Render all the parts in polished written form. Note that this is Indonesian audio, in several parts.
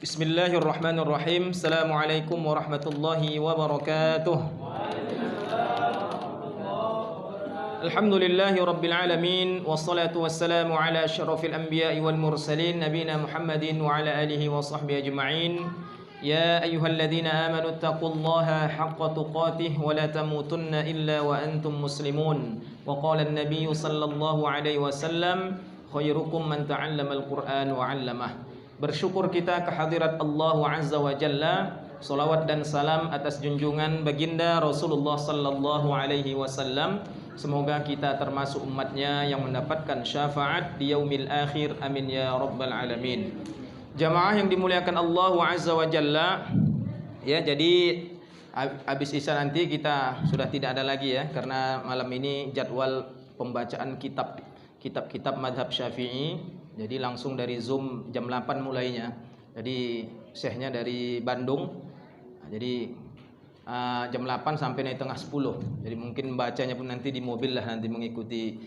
Bismillahirrahmanirrahim. Assalamualaikum warahmatullahi wabarakatuh. Alhamdulillahi rabbil alamin. Wassalatu wassalamu ala asyrafil anbiya'i wal mursalin nabiyina Muhammadin wa ala alihi wa sahbihi ajma'in. Ya ayyuhalladzina amanu taqullaha haqqa tuqatih wa la tamutunna illa wa antum muslimun. Wa qala an-nabiy sallallahu alaihi wasallam, khairukum man ta'allama al-Qur'an wa 'allamah. Bersyukur kita kehadirat Allah Azza wa Jalla. Salawat dan salam atas junjungan baginda Rasulullah sallallahu alaihi wasallam. Semoga kita termasuk umatnya yang mendapatkan syafaat di yaumil akhir. Amin ya rabbal alamin. Jamaah yang dimuliakan Allah Azza wa Jalla. Ya, jadi habis isya nanti kita sudah tidak ada lagi ya, karena malam ini jadwal pembacaan kitab-kitab madhab Syafi'i. Jadi langsung dari Zoom jam 8 mulainya. Jadi syekhnya dari Bandung. Jadi jam 8 sampai nanti tengah 10. Jadi mungkin bacanya pun nanti di mobil lah, nanti mengikuti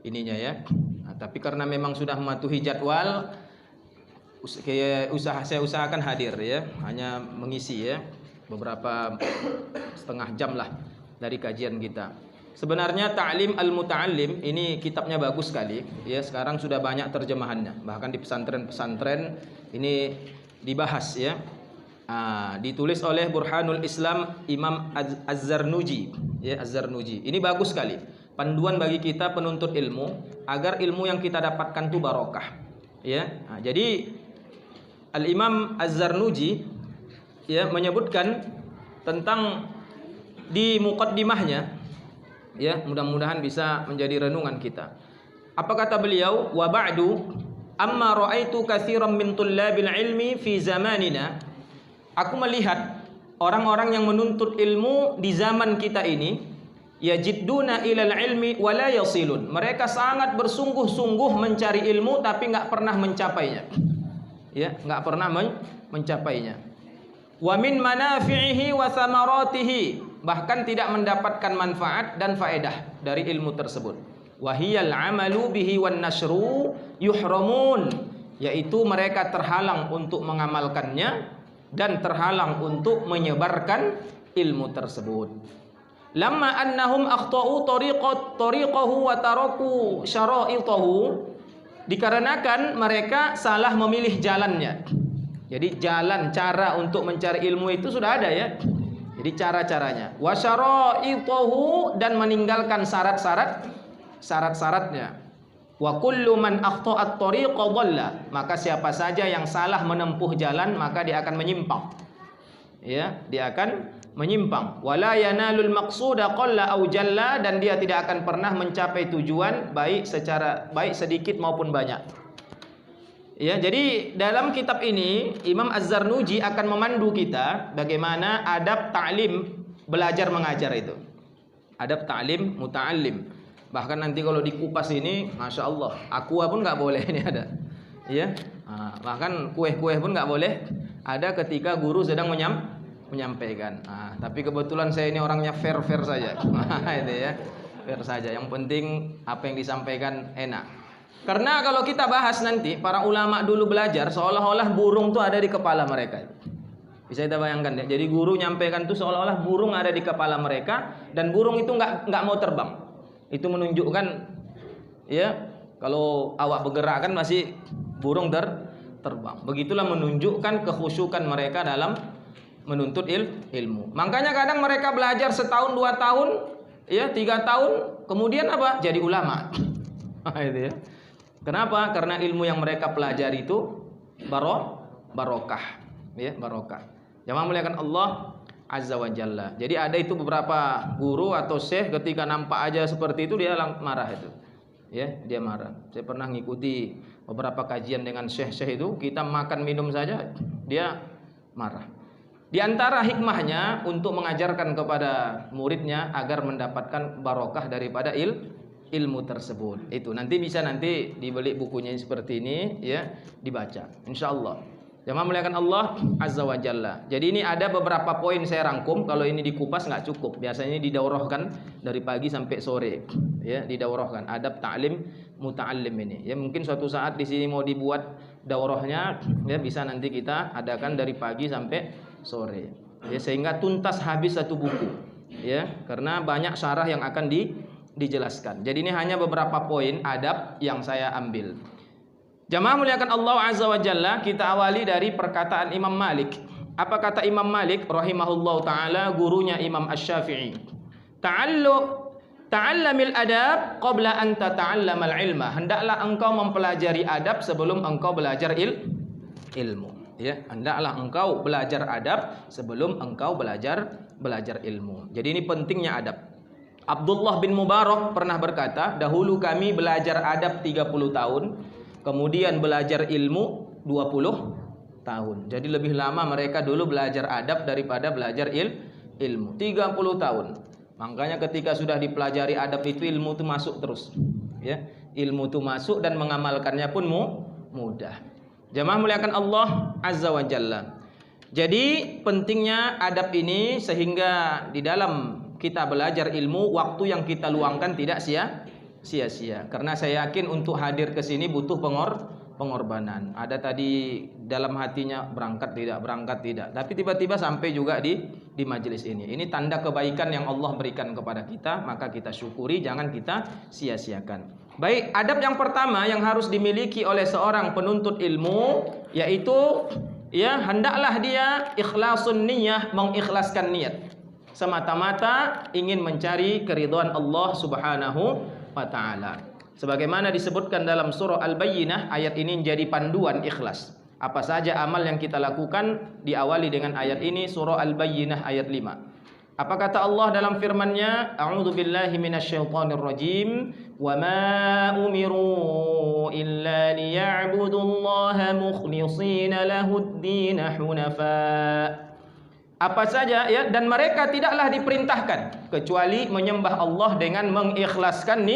ininya ya. Nah, tapi karena memang sudah mematuhi jadwal, saya usahakan hadir ya. Hanya mengisi ya beberapa setengah jam lah dari kajian kita. Sebenarnya Ta'lim al-Muta'allim ini kitabnya bagus sekali ya, sekarang sudah banyak terjemahannya, bahkan di pesantren-pesantren ini dibahas ya. Ditulis oleh Burhanul Islam Imam Az-Zarnuji ya, Az-Zarnuji. Ini bagus sekali, panduan bagi kita penuntut ilmu agar ilmu yang kita dapatkan itu barokah ya. Jadi Al-Imam Az-Zarnuji ya menyebutkan tentang di muqaddimahnya ya, mudah-mudahan bisa menjadi renungan kita. Apa kata beliau? Wa ba'du, amma ra'aitu katsiran min tullabil ilmi fi zamanina. Aku melihat orang-orang yang menuntut ilmu di zaman kita ini, yajidduna ilal ilmi wa la yasilun. Mereka sangat bersungguh-sungguh mencari ilmu tapi enggak pernah mencapainya. Ya, enggak pernah mencapainya. Wa min manafi'ihi wa thamaratihi, bahkan tidak mendapatkan manfaat dan faedah dari ilmu tersebut. Wahiyal amalu bihi wan nashru yuhramun, yaitu mereka terhalang untuk mengamalkannya dan terhalang untuk menyebarkan ilmu tersebut. Lamma annahum akhtau tariqahu wa taraku syara'itahu, dikarenakan mereka salah memilih jalannya. Jadi jalan cara untuk mencari ilmu itu sudah ada ya. Jadi cara-caranya. Wa syara'itahu, dan meninggalkan syarat-syaratnya. Wa kullu man akhta'at tariqa dhalla, maka siapa saja yang salah menempuh jalan maka dia akan menyimpang. Ya, dia akan menyimpang. Wala yanalul maqsuda qalla aw jalla, dan dia tidak akan pernah mencapai tujuan baik sedikit maupun banyak. Ya, jadi dalam kitab ini Imam Az-Zarnuji akan memandu kita bagaimana adab ta'lim, belajar mengajar itu. Adab ta'lim muta'allim. Bahkan nanti kalau dikupas ini, masya Allah, aqua pun nggak boleh ini ada. Ya, bahkan kue-kue pun nggak boleh ada ketika guru sedang menyampaikan. Tapi kebetulan saya ini orangnya fair saja. Itu ya, fair saja. Yang penting apa yang disampaikan enak. Karena kalau kita bahas nanti, para ulama dulu belajar seolah-olah burung tuh ada di kepala mereka. Bisa kita bayangkan ya. Jadi guru nyampaikan tuh seolah-olah burung ada di kepala mereka, dan burung itu nggak mau terbang. Itu menunjukkan ya, kalau awak bergerak kan masih burung terbang. Begitulah menunjukkan kekhusyukan mereka dalam menuntut ilmu. Makanya kadang mereka belajar setahun, 2 tahun, ya 3 tahun, kemudian apa? Jadi ulama. Itu ya. Kenapa? Karena ilmu yang mereka pelajari itu barokah, ya, barokah. Jamaah muliakan Allah Azza wa Jalla. Jadi ada itu beberapa guru atau syekh ketika nampak aja seperti itu dia marah itu. Ya, dia marah. Saya pernah ngikuti beberapa kajian dengan syekh-syekh itu, kita makan minum saja dia marah. Di antara hikmahnya untuk mengajarkan kepada muridnya agar mendapatkan barokah daripada ilmu tersebut. Itu nanti bisa dibeli bukunya seperti ini ya, dibaca insyaallah. Jamaah muliakan Allah Azza wa Jalla. Jadi ini ada beberapa poin saya rangkum. Kalau ini dikupas nggak cukup. Biasanya didaurahkan dari pagi sampai sore. Ya, didaurahkan adab ta'lim muta'allim ini. Ya, mungkin suatu saat di sini mau dibuat daurahnya ya bisa nanti kita adakan dari pagi sampai sore ya, sehingga tuntas habis satu buku ya, karena banyak syarah yang akan dijelaskan. Jadi ini hanya beberapa poin adab yang saya ambil. Jamaah muliakan Allah Azza wa Jalla, kita awali dari perkataan Imam Malik. Apa kata Imam Malik rahimahullahu taala, gurunya Imam Asy-Syafi'i? Ta'allamil adab qabla an tata'allamal ilma. Hendaklah engkau mempelajari adab sebelum engkau belajar ilmu. Ya, hendaklah engkau belajar adab sebelum engkau belajar ilmu. Jadi ini pentingnya adab. Abdullah bin Mubarak pernah berkata, dahulu kami belajar adab 30 tahun, kemudian belajar ilmu 20 tahun. Jadi lebih lama mereka dulu belajar adab daripada belajar ilmu. 30 tahun. Makanya ketika sudah dipelajari adab itu, ilmu itu masuk terus. Ya, ilmu itu masuk dan mengamalkannya pun mudah. Jamaah muliakan Allah Azza wa Jalla. Jadi pentingnya adab ini sehingga di dalam kita belajar ilmu, waktu yang kita luangkan tidak sia-sia. Karena saya yakin untuk hadir ke sini butuh pengorbanan. Ada tadi dalam hatinya berangkat tidak, tapi tiba-tiba sampai juga di majelis ini. Ini tanda kebaikan yang Allah berikan kepada kita, maka kita syukuri, jangan kita sia-siakan. Baik, adab yang pertama yang harus dimiliki oleh seorang penuntut ilmu yaitu ya, hendaklah dia ikhlasun niyah, mengikhlaskan niat. Semata-mata ingin mencari keridhaan Allah Subhanahu wa taala. Sebagaimana disebutkan dalam surah Al-Bayyinah, ayat ini menjadi panduan ikhlas. Apa saja amal yang kita lakukan diawali dengan ayat ini, surah Al-Bayyinah ayat 5. Apa kata Allah dalam firman-Nya? A'udzu billahi minasyaitonir rajim. Wa ma umiru illa liya'budullaha mukhlishina lahud-din hunafa. Apa saja ya, dan mereka tidaklah diperintahkan kecuali menyembah Allah dengan mengikhlaskan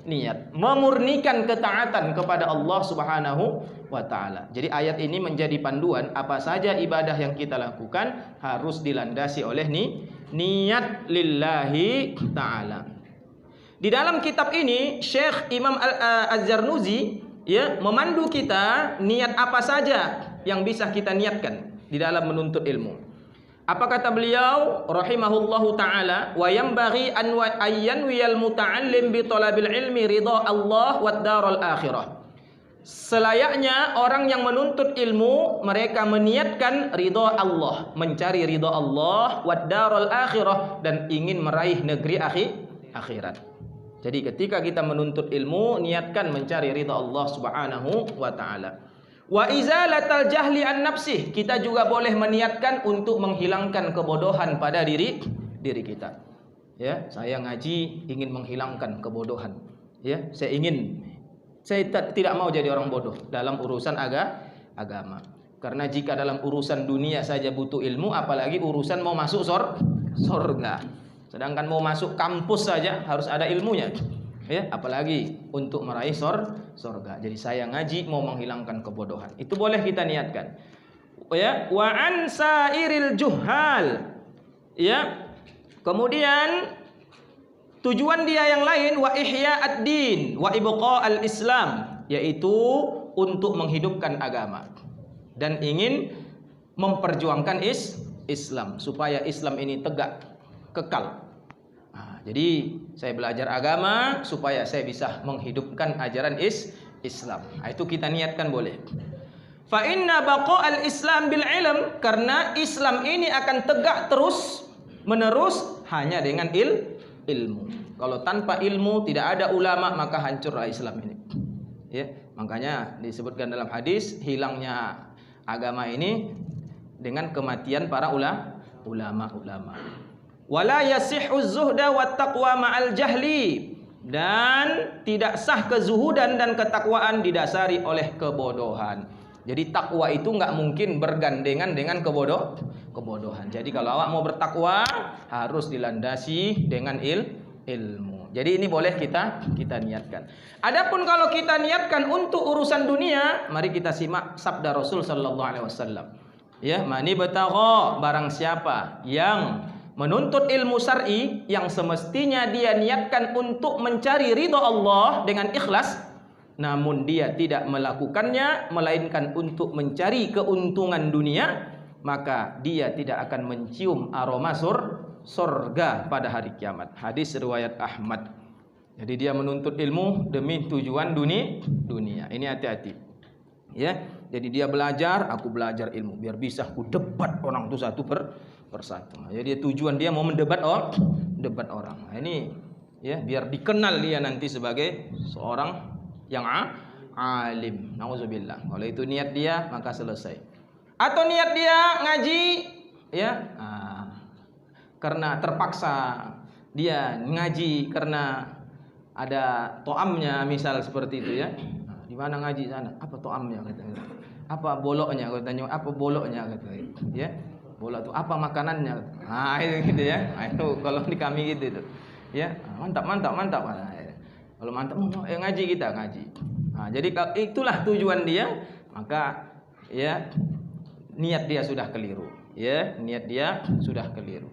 niat, memurnikan ketaatan kepada Allah Subhanahu wa taala. Jadi ayat ini menjadi panduan, apa saja ibadah yang kita lakukan harus dilandasi oleh niat lillahi taala. Di dalam kitab ini Syekh Imam Az-Zarnuzi ya memandu kita niat apa saja yang bisa kita niatkan di dalam menuntut ilmu. Apa kata beliau rahimahullahu taala, wa yanbaghi an yanwiyal muta'allim bi talabil ilmi ridha Allah wad daral akhirah. Selayaknya orang yang menuntut ilmu mereka meniatkan ridha Allah, mencari ridha Allah wad daral akhirah, dan ingin meraih negeri akhirat. Jadi ketika kita menuntut ilmu, niatkan mencari ridha Allah Subhanahu wa taala. Wa izalatal jahli an nafsih, kita juga boleh meniatkan untuk menghilangkan kebodohan pada diri kita. Ya, saya ngaji ingin menghilangkan kebodohan. Ya, saya tidak mau jadi orang bodoh dalam urusan agama. Karena jika dalam urusan dunia saja butuh ilmu, apalagi urusan mau masuk surga. Sedangkan mau masuk kampus saja harus ada ilmunya. Ya, apalagi untuk meraih surga. Jadi saya ngaji mau menghilangkan kebodohan. Itu boleh kita niatkan. Ya, wa an sairil juhal. Ya. Kemudian tujuan dia yang lain wa ihya ad-din wa ibqa al-islam, yaitu untuk menghidupkan agama dan ingin memperjuangkan Islam supaya Islam ini tegak kekal. Jadi saya belajar agama supaya saya bisa menghidupkan ajaran Islam. Itu kita niatkan boleh. Fa inna baqa'al Islam bil ilm, karena Islam ini akan tegak terus menerus hanya dengan ilmu. Kalau tanpa ilmu tidak ada ulama maka hancurlah Islam ini. Ya, makanya disebutkan dalam hadis hilangnya agama ini dengan kematian para ulama. Wala yasihhu zuhda wat taqwa ma'al jahli, dan tidak sah kezuhudan dan ketakwaan didasari oleh kebodohan. Jadi takwa itu nggak mungkin bergandengan dengan kebodohan. Jadi kalau awak mau bertakwa harus dilandasi dengan ilmu. Jadi ini boleh kita niatkan. Adapun kalau kita niatkan untuk urusan dunia, mari kita simak sabda Rasul sallallahu alaihi wasallam. Ya, mani batagha, barang siapa yang menuntut ilmu syar'i yang semestinya dia niatkan untuk mencari ridha Allah dengan ikhlas, namun dia tidak melakukannya melainkan untuk mencari keuntungan dunia, maka dia tidak akan mencium aroma surga pada hari kiamat. Hadis riwayat Ahmad. Jadi dia menuntut ilmu demi tujuan dunia. Ini hati-hati. Ya, jadi dia belajar, aku belajar ilmu biar bisa aku debat orang itu satu persatu. Jadi tujuan dia mau mendebat orang. Nah, ini ya biar dikenal dia nanti sebagai seorang yang alim. Nauzubillah. Kalau itu niat dia maka selesai. Atau niat dia ngaji ya karena terpaksa dia ngaji karena ada toamnya misal seperti itu ya. Di mana ngaji sana? Apa toamnya katanya? Apa boloknya katanya? Apa boloknya katanya? Ya. Bolok itu apa makanannya? Nah, itu gitu ya. Nah, itu kalau di kami gitu itu. Ya, mantap. Kalau mantap ngaji kita ngaji. Nah, jadi itulah tujuan dia, maka ya niat dia sudah keliru. Ya, niat dia sudah keliru.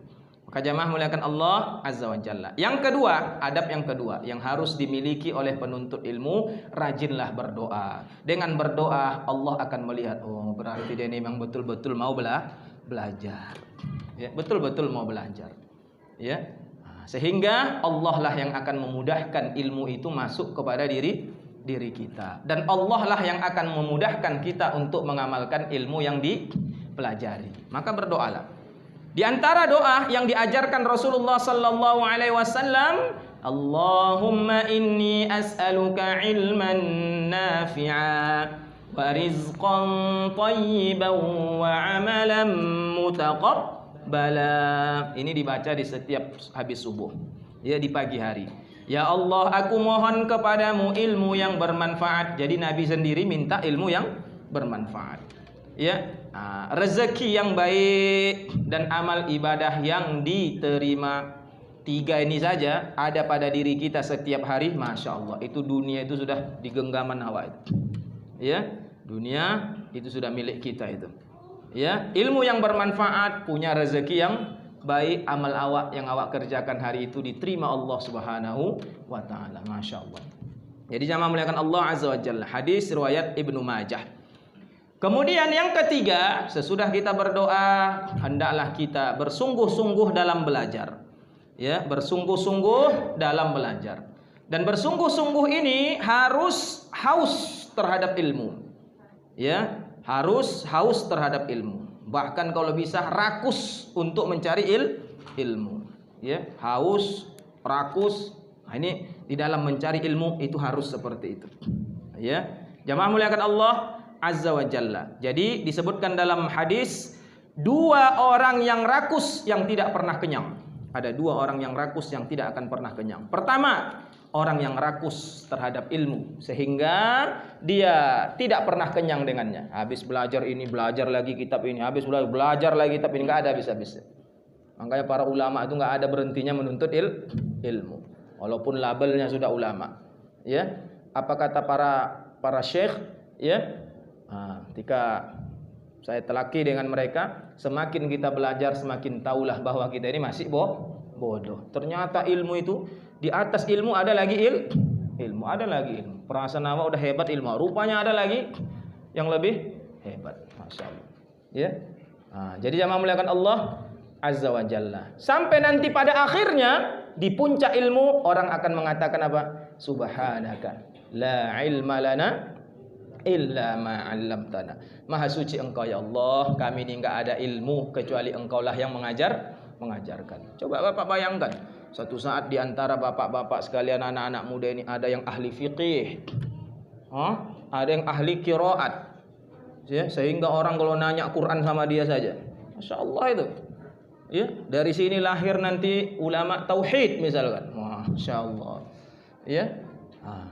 Maka jamaah muliakan Allah Azza wa Jalla. Yang kedua, adab yang kedua yang harus dimiliki oleh penuntut ilmu, rajinlah berdoa. Dengan berdoa Allah akan melihat, oh berarti dia ini memang betul-betul mau belajar. Ya, betul-betul mau belajar. Ya. Sehingga Allah lah yang akan memudahkan ilmu itu masuk kepada diri kita. Dan Allah lah yang akan memudahkan kita untuk mengamalkan ilmu yang dipelajari. Maka berdoalah. Di antara doa yang diajarkan Rasulullah sallallahu alaihi wasallam, Allahumma inni as'aluka ilman nafi'a wa rizqan thayyiban wa amalan mutaqabbala. Ini dibaca di setiap habis subuh. Ya, di pagi hari. Ya Allah, aku mohon kepadamu ilmu yang bermanfaat. Jadi Nabi sendiri minta ilmu yang bermanfaat. Ya, rezeki yang baik dan amal ibadah yang diterima. 3 ini saja ada pada diri kita setiap hari, masya Allah. Itu dunia itu sudah di genggaman hawa itu. Ya, dunia itu sudah milik kita itu. Ya, ilmu yang bermanfaat, punya rezeki yang baik, amal awak yang awak kerjakan hari itu diterima Allah Subhanahu wa taala. Masya Allah. Jadi jamaah muliakan Allah Azza wa Jalla. Hadis riwayat Ibnu Majah. Kemudian yang ketiga, sesudah kita berdoa, hendaklah kita bersungguh-sungguh dalam belajar. Ya, bersungguh-sungguh dalam belajar. Dan bersungguh-sungguh ini harus haus terhadap ilmu. Ya, harus haus terhadap ilmu. Bahkan kalau bisa rakus untuk mencari ilmu. Ya, haus, rakus. Nah, ini di dalam mencari ilmu itu harus seperti itu. Ya, jamaah muliakan Allah Azza wa Jalla. Jadi disebutkan dalam hadis 2 orang yang rakus yang tidak pernah kenyang. Ada 2 orang yang rakus yang tidak akan pernah kenyang. Pertama, orang yang rakus terhadap ilmu sehingga dia tidak pernah kenyang dengannya. Habis belajar ini, belajar lagi kitab ini, habis belajar lagi kitab ini, enggak ada habis-habisnya. Makanya para ulama itu enggak ada berhentinya menuntut ilmu. Walaupun labelnya sudah ulama. Ya. Apa kata para syekh, ya? Ketika saya telaki dengan mereka, semakin kita belajar semakin tahulah bahwa kita ini masih bodoh. Ternyata ilmu itu di atas ilmu ada lagi ilmu, ada lagi ilmu. Perasaan awak udah hebat ilmu, rupanya ada lagi yang lebih hebat. Masya Allah. Ya. Jadi jamaah muliakan Allah Azza wa Jalla. Sampai nanti pada akhirnya di puncak ilmu orang akan mengatakan apa? Subhanaka la ilma lana illa ma 'allamtana. Maha suci Engkau ya Allah, kami ini enggak ada ilmu kecuali Engkaulah yang mengajarkan. Coba Bapak bayangkan, suatu saat di antara bapak-bapak sekalian, anak-anak muda ini ada yang ahli fikih. Ada yang ahli qiraat. Ya, sehingga orang kalau nanya Quran sama dia saja. Masya Allah itu. Ya, dari sini lahir nanti ulama tauhid misalkan. Masya Allah. Ya.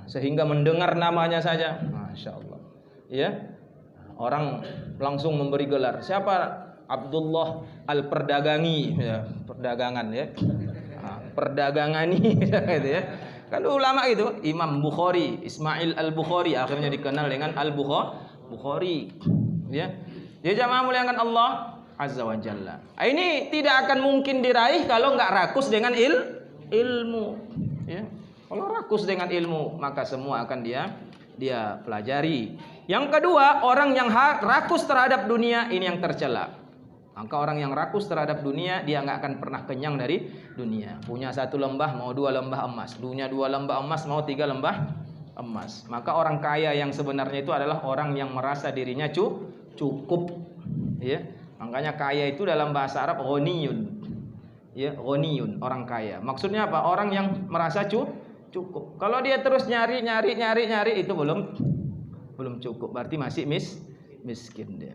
Sehingga mendengar namanya saja, masya Allah. Ya, orang langsung memberi gelar. Siapa? Abdullah Al-Perdagangi, ya, perdagangan ya. Perdagangani gitu ya. Kalau ulama itu Imam Bukhari, Ismail Al-Bukhari akhirnya dikenal dengan Al-Bukhari. Ya. Jadi jamaah muliakan Allah Azza wa Jalla. Ini tidak akan mungkin diraih kalau enggak rakus dengan ilmu. Ya. Kalau rakus dengan ilmu, maka semua akan dia dia pelajari. Yang kedua, orang yang rakus terhadap dunia, ini yang tercela. Maka orang yang rakus terhadap dunia, dia nggak akan pernah kenyang dari dunia. Punya 1 lembah, mau 2 lembah emas. Punya 2 lembah emas, mau 3 lembah emas. Maka orang kaya yang sebenarnya itu adalah orang yang merasa dirinya cukup. Ya, makanya kaya itu dalam bahasa Arab ghaniyun. Ya, ghaniyun, orang kaya. Maksudnya apa? Orang yang merasa cukup. Kalau dia terus nyari itu belum cukup. Berarti masih miskin dia.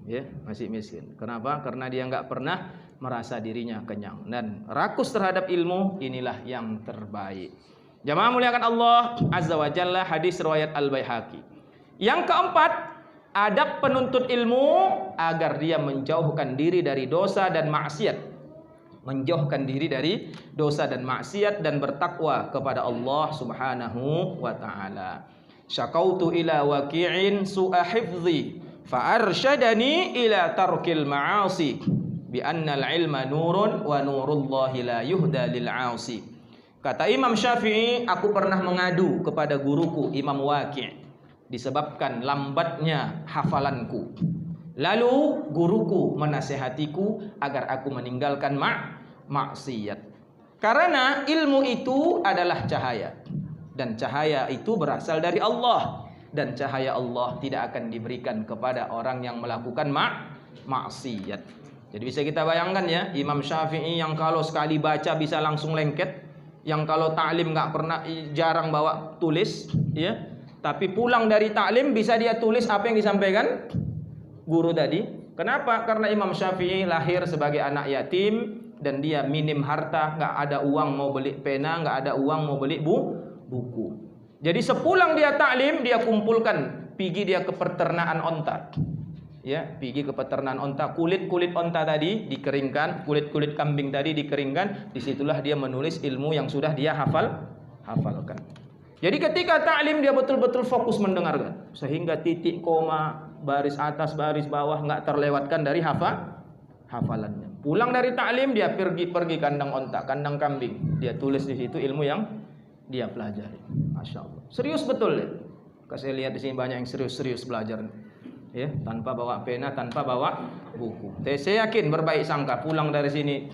Ya, masih miskin. Kenapa? Karena dia nggak pernah merasa dirinya kenyang. Dan rakus terhadap ilmu, inilah yang terbaik. Jamaah muliakan Allah Azza wa Jalla, hadis riwayat Al-Baihaqi. Yang keempat, adab penuntut ilmu agar dia menjauhkan diri dari dosa dan maksiat. Menjauhkan diri dari dosa dan maksiat dan bertakwa kepada Allah Subhanahu wa taala. Syakautu ila waqi'in su'a hifzi fa arsyadani ila tarkil ma'asi bi annal ilma nurun wa nurullahi la yuhda lil 'asi. Kata Imam Syafi'i, aku pernah mengadu kepada guruku Imam Waqi' disebabkan lambatnya hafalanku. Lalu guruku menasihatiku agar aku meninggalkan maksiat. Karena ilmu itu adalah cahaya. Dan cahaya itu berasal dari Allah. Dan cahaya Allah tidak akan diberikan kepada orang yang melakukan maksiat. Jadi bisa kita bayangkan ya, Imam Syafi'i yang kalau sekali baca bisa langsung lengket. Yang kalau ta'lim nggak pernah, jarang bawa tulis, ya. Tapi pulang dari ta'lim bisa dia tulis apa yang disampaikan guru tadi. Kenapa? Karena Imam Syafi'i lahir sebagai anak yatim dan dia minim harta, nggak ada uang mau beli pena, nggak ada uang mau beli buku. Jadi sepulang dia ta'lim, dia kumpulkan, pergi dia ke peternakan onta. Ya, pergi ke peternakan onta, kulit-kulit onta tadi dikeringkan, kulit-kulit kambing tadi dikeringkan, disitulah dia menulis ilmu yang sudah dia hafalkan. Jadi ketika ta'lim dia betul-betul fokus mendengarkan, sehingga titik, koma, baris atas, baris bawah nggak terlewatkan dari hafalannya. Pulang dari ta'lim dia pergi kandang onta, kandang kambing, dia tulis di situ ilmu yang dia pelajari. Masya Allah, serius betul ya. Saya lihat di sini banyak yang serius-serius belajar. Ya, tanpa bawa pena, tanpa bawa buku. Saya yakin berbaik sangka pulang dari sini,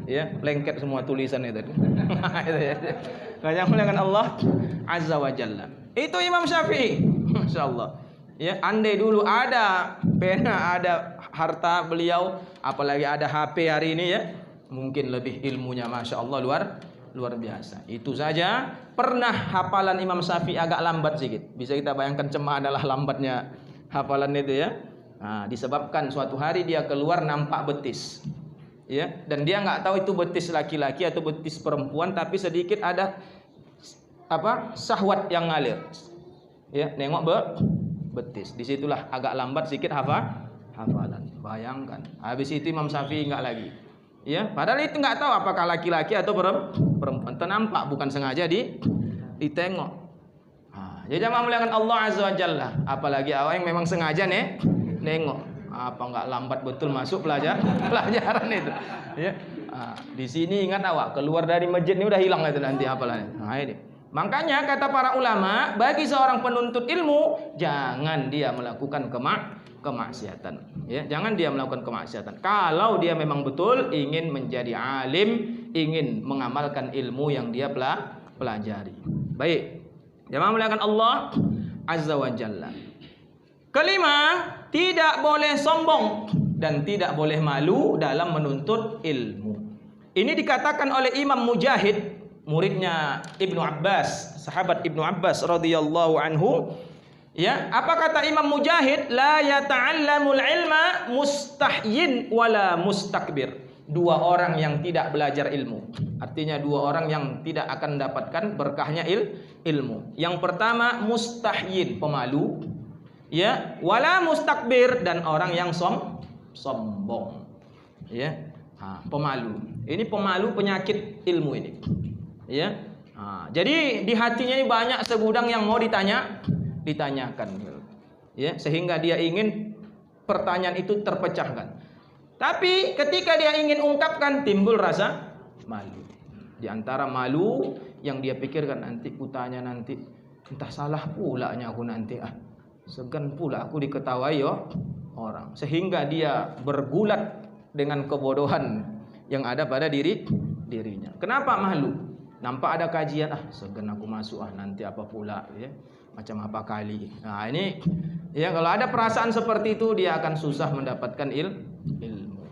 ya, lengket semua tulisan itu. Banyak muliakan Allah Azza wa Jalla. Itu Imam Syafi'i, Masya Allah. Ya, andai dulu ada pena, ada harta beliau, apalagi ada HP hari ini ya, mungkin lebih ilmunya, Masya Allah, luar biasa. Itu saja. Pernah hafalan Imam Syafi'i agak lambat sedikit. Bisa kita bayangkan cema adalah lambatnya hafalan itu ya. Nah, disebabkan suatu hari dia keluar nampak betis, ya, dan dia nggak tahu itu betis laki-laki atau betis perempuan, tapi sedikit ada syahwat yang ngalir, ya, nengok betis. Disitulah agak lambat sedikit hafalan. Bayangkan, habis itu Imam Syafi'i nggak lagi, ya, padahal itu nggak tahu apakah laki-laki atau perempuan, ternampak bukan sengaja ditengok. Jadi jamaah muliakan Allah Azza wa Jalla, apalagi awak yang memang sengaja nengok, apa nggak lambat betul masuk pelajaran itu, ya. Di sini ingat awak keluar dari masjid ini udah hilang itu nanti hafalannya. Nah ini, makanya kata para ulama, bagi seorang penuntut ilmu jangan dia melakukan kemaksiatan, ya, jangan dia melakukan kemaksiatan. Kalau dia memang betul ingin menjadi alim, ingin mengamalkan ilmu yang dia pelajari. Baik. Jamaah muliakan Allah Azza wa Jalla. Kelima, tidak boleh sombong dan tidak boleh malu dalam menuntut ilmu. Ini dikatakan oleh Imam Mujahid, muridnya Ibnu Abbas, sahabat Ibnu Abbas radhiyallahu anhu. Ya, apa kata Imam Mujahid? La yata'allamul ilma mustahyin wala mustakbir. Dua orang yang tidak belajar ilmu, artinya dua orang yang tidak akan mendapatkan berkahnya ilmu. Yang pertama mustahyin, pemalu, ya, wala mustakbir, dan orang yang sombong, ya, pemalu. Ini pemalu, penyakit ilmu ini, ya. Jadi di hatinya ini banyak segudang yang mau ditanyakan, ya, sehingga dia ingin pertanyaan itu terpecahkan. Tapi ketika dia ingin ungkapkan, timbul rasa malu. Di antara malu yang dia pikirkan, nanti kutanya nanti entah salah pulanya aku nanti segan pula aku diketawai orang, sehingga dia bergulat dengan kebodohan yang ada pada dirinya. Kenapa malu? Nampak ada kajian, segan aku masuk nanti apa pula ya, macam apa kali. Nah ini ya, kalau ada perasaan seperti itu dia akan susah mendapatkan ilmu.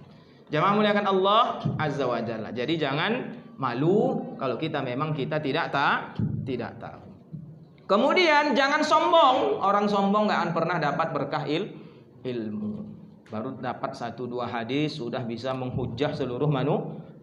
Jamaah muliakan Allah Azza wa Jalla. Jadi jangan malu kalau kita memang kita tidak tahu. Kemudian jangan sombong. Orang sombong gak akan pernah dapat berkah ilmu. Baru dapat 1-2 hadis sudah bisa menghujah seluruh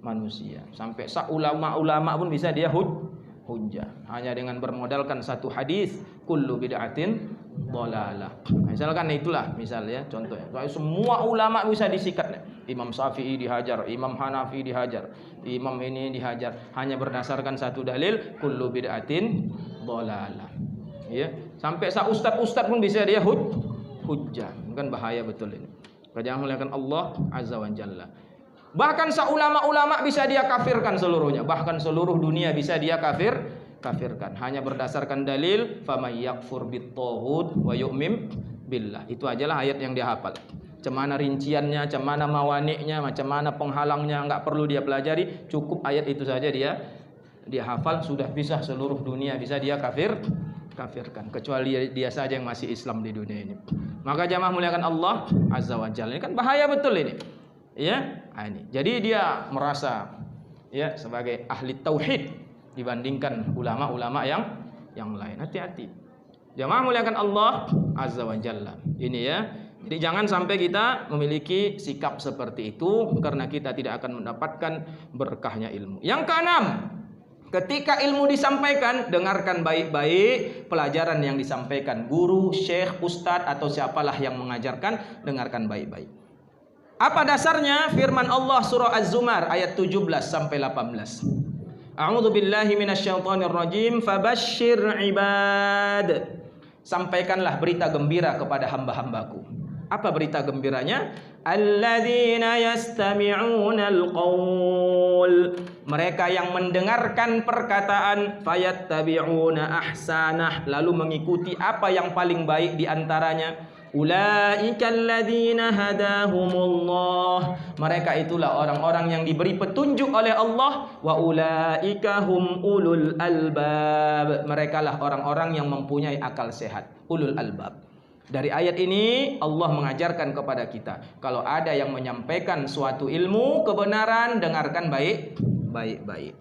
manusia. Sampai ulama pun bisa dia hujah. Hanya dengan bermodalkan 1 hadis, kullu bid'atin dhalalah. Misalkan itulah misalnya contohnya. Semua ulama bisa disikat. Imam Syafi'i dihajar, Imam Hanafi dihajar, Imam ini dihajar hanya berdasarkan 1 dalil, kullu bid'atin dhalalah. Ya, sampai ustaz pun bisa dia hujjah. Kan bahaya betul ini. Jangan muliakan Allah Azza wa Jalla. Bahkan ulama-ulama bisa dia kafirkan seluruhnya. Bahkan seluruh dunia bisa dia kafirkan. Hanya berdasarkan dalil, faman yakfur bit-taghut wa yu'min billah. Itu ajalah ayat yang dia hafal. Macam mana rinciannya, macam mana mawaniknya, macam mana penghalangnya, enggak perlu dia pelajari, cukup ayat itu saja dia hafal, sudah bisa seluruh dunia bisa dia kafirkan, kecuali dia saja yang masih Islam di dunia ini. Maka jamaah muliakan Allah Azza wa Jalla, ini kan bahaya betul ini. Ya, ini. Jadi dia merasa ya sebagai ahli tauhid dibandingkan ulama-ulama yang lain. Hati-hati. Jamaah muliakan Allah Azza wa Jalla. Ini ya. Jadi jangan sampai kita memiliki sikap seperti itu, karena kita tidak akan mendapatkan berkahnya ilmu. Yang keenam, ketika ilmu disampaikan, dengarkan baik-baik pelajaran yang disampaikan guru, syekh, ustadz atau siapalah yang mengajarkan, dengarkan baik-baik. Apa dasarnya? Firman Allah surah Az-Zumar ayat 17 sampai 18. A'udzu billahi minasyaitonir rajim. Fabashshir ibad. Sampaikanlah berita gembira kepada hamba-hambaku. Apa berita gembiranya? Alladzina yastami'unal qaul. Mereka yang mendengarkan perkataan, fayattabi'una ahsanah, lalu mengikuti apa yang paling baik di antaranya. Ulaika alladzina hadahumullah. Mereka itulah orang-orang yang diberi petunjuk oleh Allah. Wa ulaika hum ulul albab. Merekalah orang-orang yang mempunyai akal sehat, ulul albab. Dari ayat ini Allah mengajarkan kepada kita, kalau ada yang menyampaikan suatu ilmu kebenaran, dengarkan baik-baik.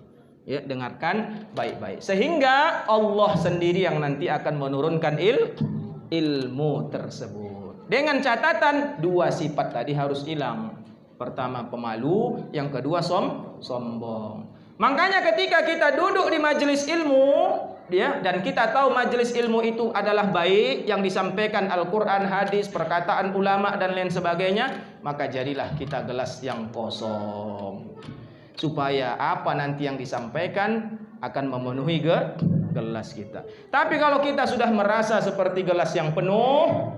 Ya, dengarkan baik-baik. Sehingga Allah sendiri yang nanti akan menurunkan ilmu tersebut. Dengan catatan 2 sifat tadi harus hilang. Pertama pemalu, yang kedua sombong. Makanya ketika kita duduk di majelis ilmu, dan kita tahu majelis ilmu itu adalah baik, yang disampaikan Al-Quran, hadis, perkataan ulama dan lain sebagainya, maka jadilah kita gelas yang kosong, supaya apa nanti yang disampaikan akan memenuhi gelas kita. Tapi kalau kita sudah merasa seperti gelas yang penuh,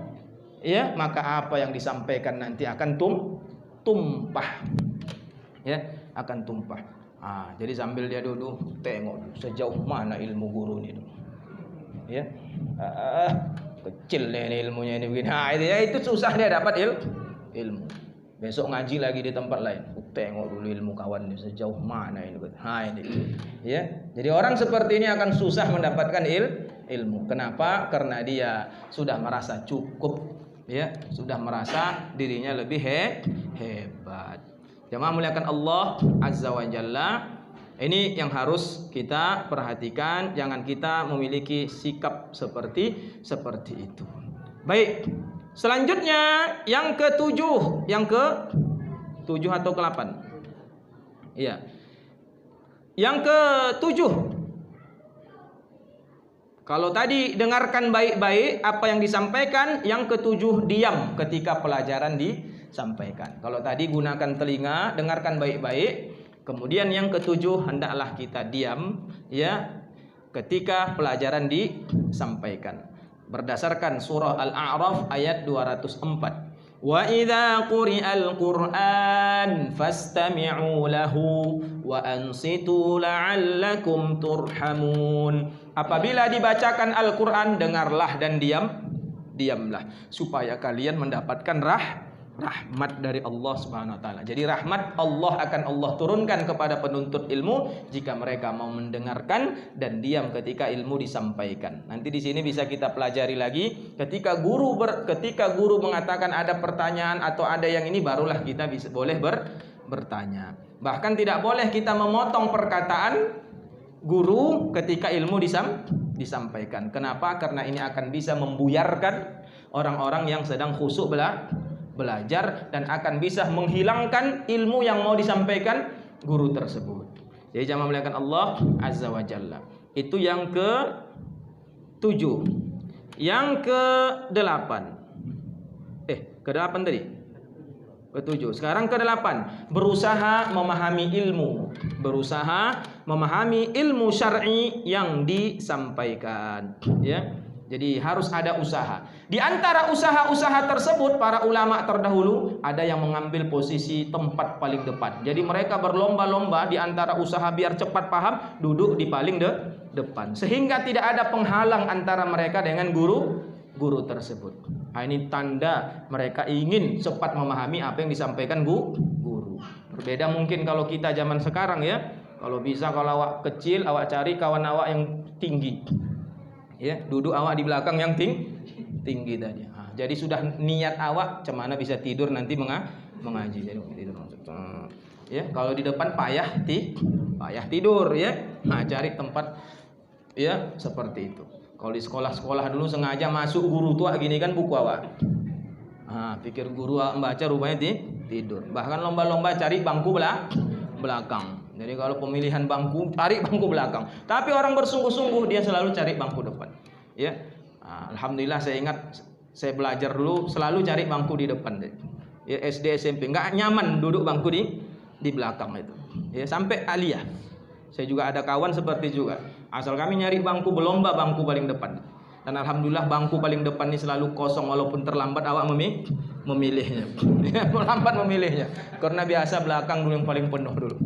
ya, maka apa yang disampaikan nanti akan tumpah, ya, akan tumpah. Jadi sambil dia duduk, tengok sejauh mana ilmu guru ini, ya, kecil ini ilmunya ini begini. Itu susah dia dapat ilmu. Besok ngaji lagi di tempat lain, tengok dulu ilmu kawan ini sejauh mana ini. Ini, ya. Jadi orang seperti ini akan susah mendapatkan ilmu. Kenapa? Karena dia sudah merasa cukup, ya, sudah merasa dirinya lebih hebat. Jamaah muliakan Allah Azza wa Jalla. Ini yang harus kita perhatikan, jangan kita memiliki sikap seperti itu. Baik. Selanjutnya yang ke-7, atau ke-8? Iya. Yang ke-7. Kalau tadi dengarkan baik-baik apa yang disampaikan, yang ke-7 diam ketika pelajaran disampaikan. Kalau tadi gunakan telinga, dengarkan baik-baik. Kemudian yang ke-7 hendaklah kita diam, ya, ketika pelajaran disampaikan. Berdasarkan surah Al-A'raf ayat 204. Wa idza quri'al Qur'an fastami'u lahu wa ansitu la'allakum turhamun. Apabila dibacakan Al-Quran, dengarlah dan diamlah, supaya kalian mendapatkan rahmat dari Allah Subhanahu wa taala. Jadi rahmat Allah akan Allah turunkan kepada penuntut ilmu jika mereka mau mendengarkan dan diam ketika ilmu disampaikan. Nanti di sini bisa kita pelajari lagi, ketika guru mengatakan ada pertanyaan atau ada yang ini, barulah kita boleh bertanya. Bahkan tidak boleh kita memotong perkataan guru ketika ilmu disampaikan. Kenapa? Karena ini akan bisa membuyarkan orang-orang yang sedang khusyuk belajar dan akan bisa menghilangkan ilmu yang mau disampaikan guru tersebut. Jadi jamaah muliakan Allah Azza wa Jalla. Itu yang ke-7. Yang ke-8. Ke-8 tadi? Ke-7. Sekarang ke-8. Berusaha memahami ilmu. Berusaha memahami ilmu syar'i yang disampaikan. Ya. Jadi harus ada usaha. Di antara usaha-usaha tersebut, para ulama terdahulu ada yang mengambil posisi tempat paling depan. Jadi mereka berlomba-lomba di antara usaha biar cepat paham, duduk di paling depan. Sehingga tidak ada penghalang antara mereka dengan guru tersebut. Nah, ini tanda mereka ingin cepat memahami apa yang disampaikan guru. Berbeda mungkin kalau kita zaman sekarang ya. Kalau bisa, kalau awak kecil, awak cari kawan awak yang tinggi. Ya, duduk awak di belakang yang tinggi tadi. Nah, jadi sudah niat awak cemana bisa tidur nanti mengaji. Jadi tidur. Ya, kalau di depan payah tidur ya. Nah, cari tempat ya seperti itu. Kalau di sekolah-sekolah dulu sengaja masuk guru tua gini kan buku awak. Nah, pikir guru membaca rupanya tidur. Bahkan lomba-lomba cari bangku belakang. Jadi kalau pemilihan bangku, cari bangku belakang. Tapi orang bersungguh-sungguh dia selalu cari bangku depan. Ya, alhamdulillah saya ingat saya belajar dulu selalu cari bangku di depan. Ya, SD SMP nggak nyaman duduk bangku di belakang itu. Ya, sampai aliyah. Saya juga ada kawan seperti juga. Asal kami nyari bangku berlomba bangku paling depan. Dan alhamdulillah bangku paling depan ini selalu kosong walaupun terlambat awak memilihnya. Terlambat memilihnya. Karena biasa belakang dulu yang paling penuh dulu.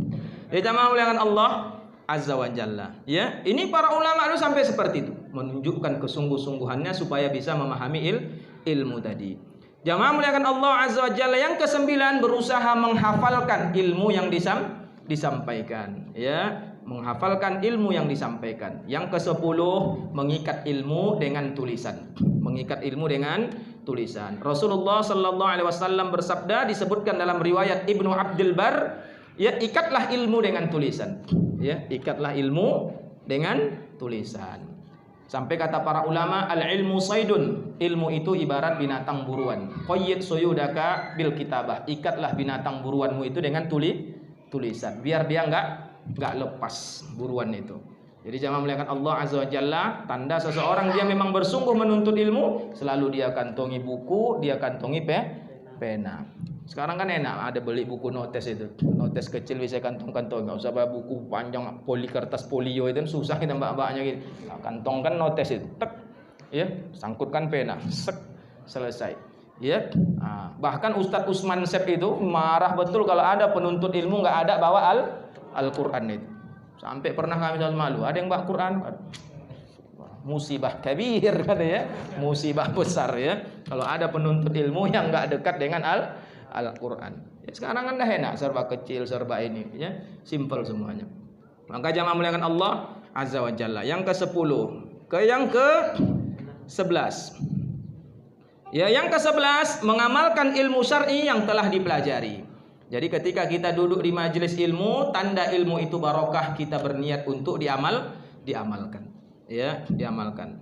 Ya jamaah muliakan Allah Azza wa Jalla. Ya, ini para ulama itu sampai seperti itu, menunjukkan kesungguh-sungguhannya supaya bisa memahami ilmu tadi. Jamaah muliakan Allah Azza wa Jalla. Yang ke-9, berusaha menghafalkan ilmu yang disampaikan. Ya, menghafalkan ilmu yang disampaikan. Yang ke-10, mengikat ilmu dengan tulisan. Mengikat ilmu dengan tulisan. Rasulullah sallallahu alaihi wasallam bersabda, disebutkan dalam riwayat Ibnu Abdul Bar, ya, ikatlah ilmu dengan tulisan. Ya, ikatlah ilmu dengan tulisan. Sampai kata para ulama, al-ilmu saydun. Ilmu itu ibarat binatang buruan. Qayyid suyudaka bil kitabah. Ikatlah binatang buruanmu itu dengan tulisan. Biar dia enggak lepas buruan itu. Jadi jamaah muliakan Allah Azza wa Jalla, tanda seseorang dia memang bersungguh menuntut ilmu, selalu dia kantongi buku, dia kantongi pena. Sekarang kan enak, ada beli buku notes itu. Notes kecil bisa kantong-kantong, enggak usah bawa buku panjang kertas folio itu susah kita mbak-mbaknya gitu. Nah, kantongkan notes itu. Tek. Ya, sangkutkan pena. Sek, selesai. Ya. Nah, bahkan Ustadz Usman Sep itu marah betul kalau ada penuntut ilmu enggak ada bawa Al-Qur'an itu. Sampai pernah kami selalu malu, ada yang bawa Quran. Musibah kabir katanya, musibah besar ya. Kalau ada penuntut ilmu yang enggak dekat dengan Al-Quran. Ya, sekarang kan dah enak, serba kecil, serba ini, ya, simple semuanya. Maka jamaah muliakan Allah Azza wa Jalla. Yang ke-10, yang ke-11. Ya, yang ke-11, mengamalkan ilmu syar'i yang telah dipelajari. Jadi ketika kita duduk di majelis ilmu, tanda ilmu itu barokah, kita berniat untuk diamalkan. Ya, diamalkan.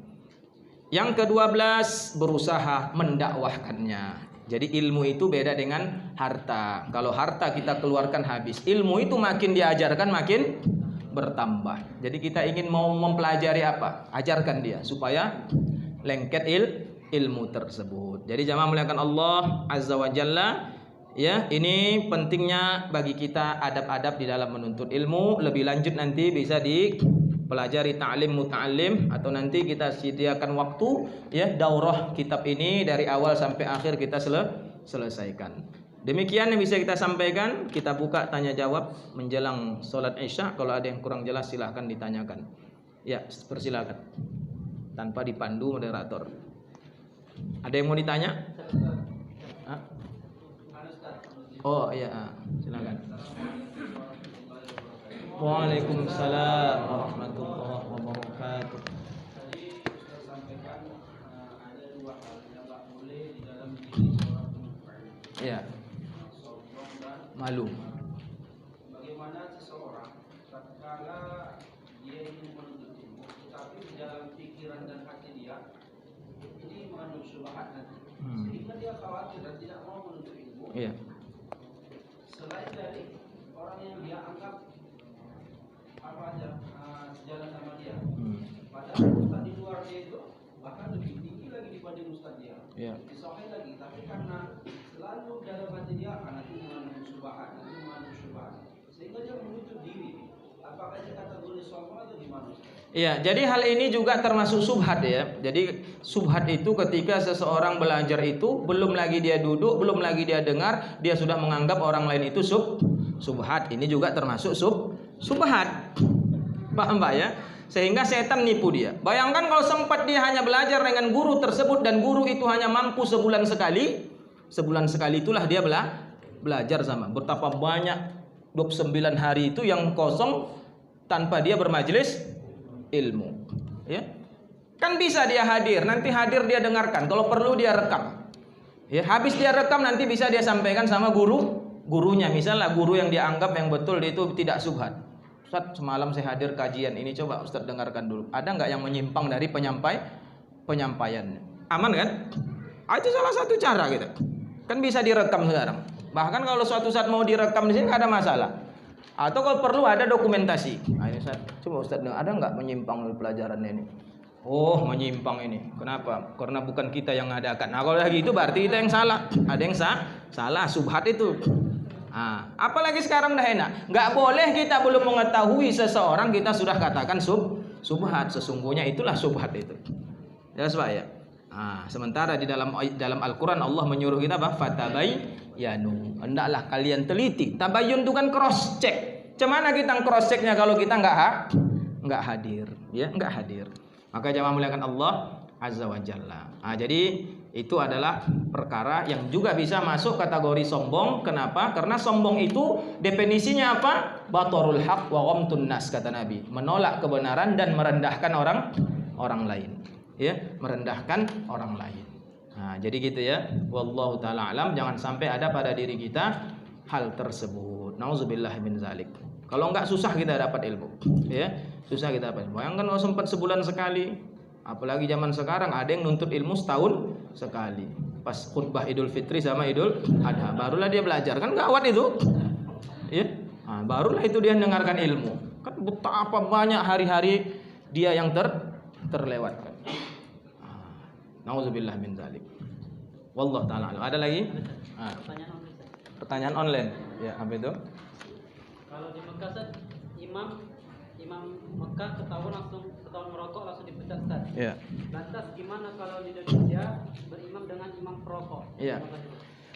Yang ke-12, berusaha mendakwahkannya. Jadi ilmu itu beda dengan harta. Kalau harta kita keluarkan habis, ilmu itu makin diajarkan makin bertambah. Jadi kita ingin mau mempelajari apa? Ajarkan dia supaya lengket ilmu tersebut. Jadi jamaah muliakan Allah Azza wa Jalla. Ya, ini pentingnya bagi kita adab-adab di dalam menuntut ilmu. Lebih lanjut nanti bisa dipelajari ta'lim muta'allim, atau nanti kita sediakan waktu ya daurah kitab ini dari awal sampai akhir kita selesaikan. Demikian yang bisa kita sampaikan. Kita buka tanya jawab menjelang sholat Isya. Kalau ada yang kurang jelas silahkan ditanyakan. Ya, persilakan. Tanpa dipandu moderator. Ada yang mau ditanya? Hah? Oh iya, silakan. Waalaikumsalam warahmatullahi wabarakatuh. Ya. Malu. Bagaimana seseorang tatkala dia ingin menuntut ilmu, tapi di dalam pikiran dan hati dia ini mengandung syubhat nanti, sehingga dia khawatir dan tidak mau menuntut ilmu. Iya. Selain dari orang yang dia anggap apa aja sejalan sama dia, padahal ustaz di luar dia itu bahkan lebih tinggi lagi dibanding ustaz dia. Iya. Disokai lagi, tapi karena selalu dalam hati dia nanti mengandung syubhat, sehingga dia menutup diri. Apakah itu kategori sombong atau gimana? Iya, jadi hal ini juga termasuk subhat ya. Jadi subhat itu ketika seseorang belajar itu belum lagi dia duduk, belum lagi dia dengar, dia sudah menganggap orang lain itu subhat. Ini juga termasuk subhat. Paham Pak ya? Sehingga setan nipu dia. Bayangkan kalau sempat dia hanya belajar dengan guru tersebut dan guru itu hanya mampu sebulan sekali. Sebulan sekali itulah dia belajar sama. Betapa banyak 29 hari itu yang kosong tanpa dia bermajelis ilmu. Ya. Kan bisa dia hadir, nanti hadir dia dengarkan. Kalau perlu dia rekam. Ya, habis dia rekam nanti bisa dia sampaikan sama gurunya. Misalnya guru yang dia anggap yang betul itu tidak subhat. Ustaz, semalam saya hadir kajian ini, coba Ustaz dengarkan dulu. Ada nggak yang menyimpang dari penyampaiannya? Aman kan? Itu salah satu cara kita. Kan bisa direkam sekarang. Bahkan kalau suatu saat mau direkam di sini nggak ada masalah. Atau kalau perlu ada dokumentasi. Nah, ini Ustaz, coba Ustaz ada nggak menyimpang dari pelajaran ini? Oh, menyimpang ini. Kenapa? Karena bukan kita yang ngadakan. Nah, kalau lagi itu berarti kita yang salah. Ada yang salah, subhat itu. Nah, apalagi sekarang udah enak. Nggak boleh kita belum mengetahui seseorang kita sudah katakan subhat. Sesungguhnya itulah subhat itu. Jelas Pak ya? Nah, sementara di dalam Al-Quran Allah menyuruh kita apa? Fatabayyanu. Hendaklah kalian teliti. Tabayyun itu kan cross check. Cemana kita cross checknya kalau kita nggak hadir, ya nggak hadir. Maka jamaah muliakan Allah Azza wa Jalla. Nah, jadi itu adalah perkara yang juga bisa masuk kategori sombong. Kenapa? Karena sombong itu definisinya apa? Batarul haq wa ghamtun nas, kata Nabi. Menolak kebenaran dan merendahkan orang lain. Ya, merendahkan orang lain. Nah, jadi gitu ya. Wallahu taala alam, jangan sampai ada pada diri kita hal tersebut. Nauzubillah min zalik. Kalau enggak susah kita dapat ilmu. Ya, susah kita dapat ilmu. Bayangkan kalau sempat sebulan sekali, apalagi zaman sekarang ada yang nuntut ilmu setahun sekali. Pas khutbah Idul Fitri sama Idul Adha, barulah dia belajar. Kan gawat itu. Ya. Nah, barulah itu dia mendengarkan ilmu. Kan betapa banyak hari-hari dia yang terlewatkan. Nauzubillah min zalik. Wallahu taala. Ada lagi? Pertanyaan online. Ya, apa itu? Kalau di Mekah imam Mekah ketahuan merokok langsung dipecat Ustaz. Iya. Lantas gimana kalau di Indonesia berimam dengan imam perokok? Iya.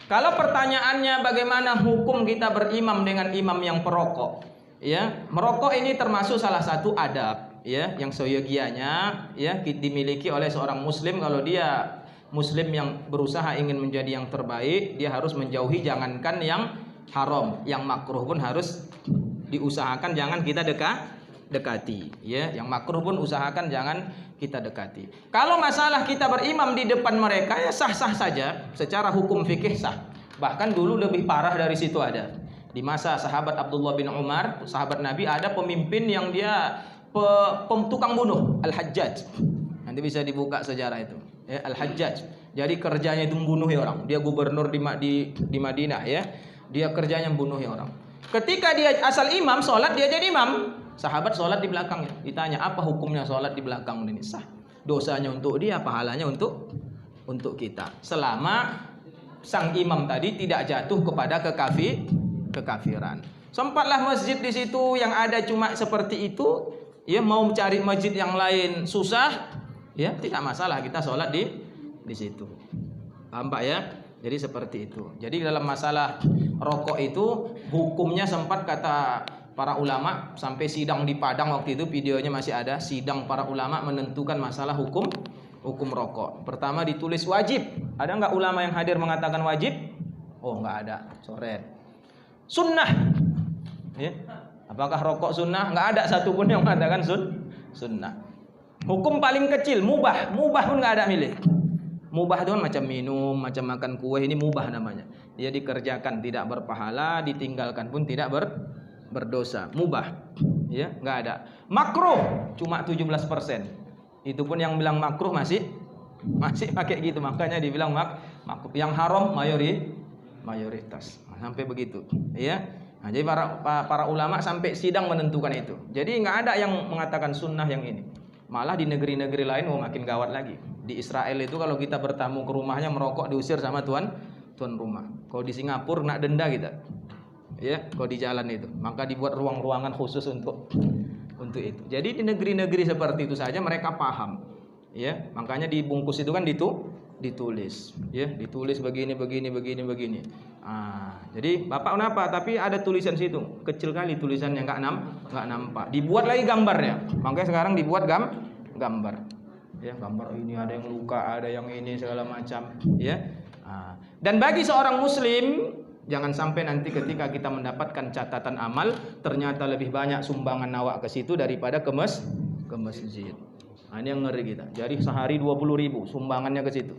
Kalau pertanyaannya bagaimana hukum kita berimam dengan imam yang perokok? Ya, merokok ini termasuk salah satu adab ya yang seyogianya ya dimiliki oleh seorang muslim. Kalau dia muslim yang berusaha ingin menjadi yang terbaik, dia harus menjauhi, jangankan yang haram, yang makruh pun harus diusahakan jangan kita dekati ya. Yang makruh pun usahakan jangan kita dekati. Kalau masalah kita berimam di depan mereka ya sah-sah saja, secara hukum fikih sah. Bahkan dulu lebih parah dari situ ada. Di masa sahabat Abdullah bin Umar, sahabat Nabi, ada pemimpin yang dia tukang bunuh, Al-Hajjaj. Nanti bisa dibuka sejarah itu. Ya, Al-Hajjaj. Jadi kerjanya itu membunuhi orang. Dia gubernur di Madinah ya. Dia kerjanya membunuhi orang. Ketika dia asal imam sholat, dia jadi imam. Sahabat sholat di belakangnya. Ditanya, apa hukumnya sholat di belakang ini? Sah. Dosanya untuk dia, pahalanya untuk kita. Selama sang imam tadi tidak jatuh kepada kekafiran. Sempatlah masjid di situ yang ada cuma seperti itu, ya mau cari masjid yang lain susah, ya tidak masalah kita sholat di situ. Paham Pak ya? Jadi seperti itu. Jadi dalam masalah rokok itu hukumnya sempat kata para ulama sampai sidang di Padang waktu itu, videonya masih ada, sidang para ulama menentukan masalah hukum rokok. Pertama ditulis wajib. Ada nggak ulama yang hadir mengatakan wajib? Oh, nggak ada. Coret. Sunnah. Ya. Apakah rokok sunnah? Nggak ada satupun yang mengatakan sunnah. Hukum paling kecil mubah pun nggak ada milih. Mubah itu kan macam minum, macam makan kue, ini mubah namanya. Dia dikerjakan tidak berpahala, ditinggalkan pun tidak berdosa. Mubah. Ya, nggak ada. Makruh cuma 17%. Itu pun yang bilang makruh masih pakai gitu. Makanya dibilang makruh. Yang haram mayoritas. Sampai begitu, ya. Nah, jadi para ulama sampai sidang menentukan itu. Jadi nggak ada yang mengatakan sunnah yang ini. Malah di negeri-negeri lain makin gawat lagi. Di Israel itu kalau kita bertamu ke rumahnya merokok diusir sama tuan rumah. Kalau di Singapura nak denda kita. Ya, kalau di jalan itu. Maka dibuat ruang-ruangan khusus untuk itu. Jadi di negeri-negeri seperti itu saja mereka paham. Ya, makanya dibungkus itu kan ditulis. Ya, ditulis begini. Jadi Bapak kenapa? Tapi ada tulisan situ. Kecil kali tulisannya nggak nampak. Dibuat lagi gambarnya. Makanya sekarang dibuat gambar. Ya, gambar ini ada yang luka, ada yang ini segala macam, ya. Dan bagi seorang muslim jangan sampai nanti ketika kita mendapatkan catatan amal ternyata lebih banyak sumbangan awak ke situ daripada ke masjid. Nah, ini yang ngeri kita. Jadi sehari 20.000 sumbangannya ke situ.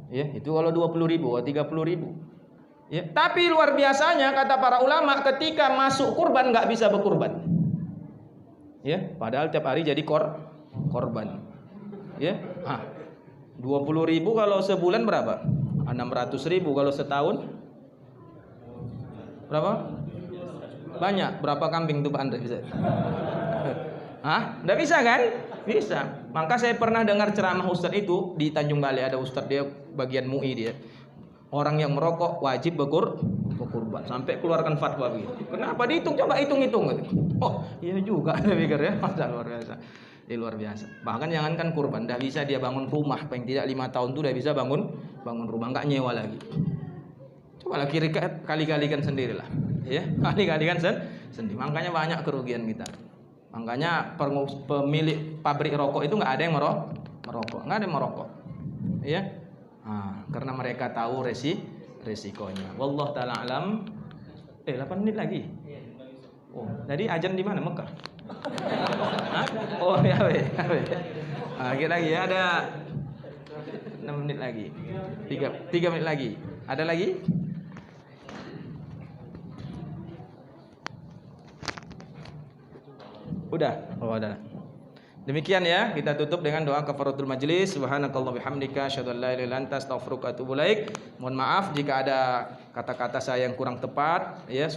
Ya, itu kalau 20.000, 30.000. Ya, tapi luar biasanya kata para ulama ketika masuk kurban nggak bisa berkurban. Ya, padahal tiap hari jadi korban. Ya, 20.000 kalau sebulan berapa? 600.000 kalau setahun berapa? Banyak. Berapa kambing tuh Pak Andre bisa? Nggak bisa kan? Bisa. Maka saya pernah dengar ceramah Ustadz itu di Tanjung Balai, ada Ustadz dia bagian MUI dia. Orang yang merokok wajib berkurban. Sampai keluarkan fatwa begitu. Kenapa dihitung? Coba hitung-hitung. Oh, iya juga saya pikir ya. Masa luar biasa. Luar biasa. Bahkan jangankan kurban, dah bisa dia bangun rumah, paling tidak 5 tahun tuh dah bisa bangun rumah, nggak nyewa lagi. Coba kali-kalikan sendirilah, ya, kali-kalikan sendiri. Makanya banyak kerugian kita. Makanya pemilik pabrik rokok itu nggak ada yang merokok, ya, karena mereka tahu resikonya. Wallahu taala alam. 8 menit lagi. Oh, tadi ajan di mana? Mekah. Oh ya, Kita lagi ya, ada 6 menit lagi. 3 menit lagi. Ada lagi? Udah. Oh, ada. Demikian ya, kita tutup dengan doa kafaratul majlis. Subhanakallah bihamdika asyhadu an la ilaha illa anta astaghfiruka wa atubu ilaik. Mohon maaf jika ada kata-kata saya yang kurang tepat ya.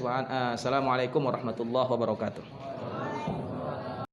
Assalamualaikum warahmatullahi wabarakatuh.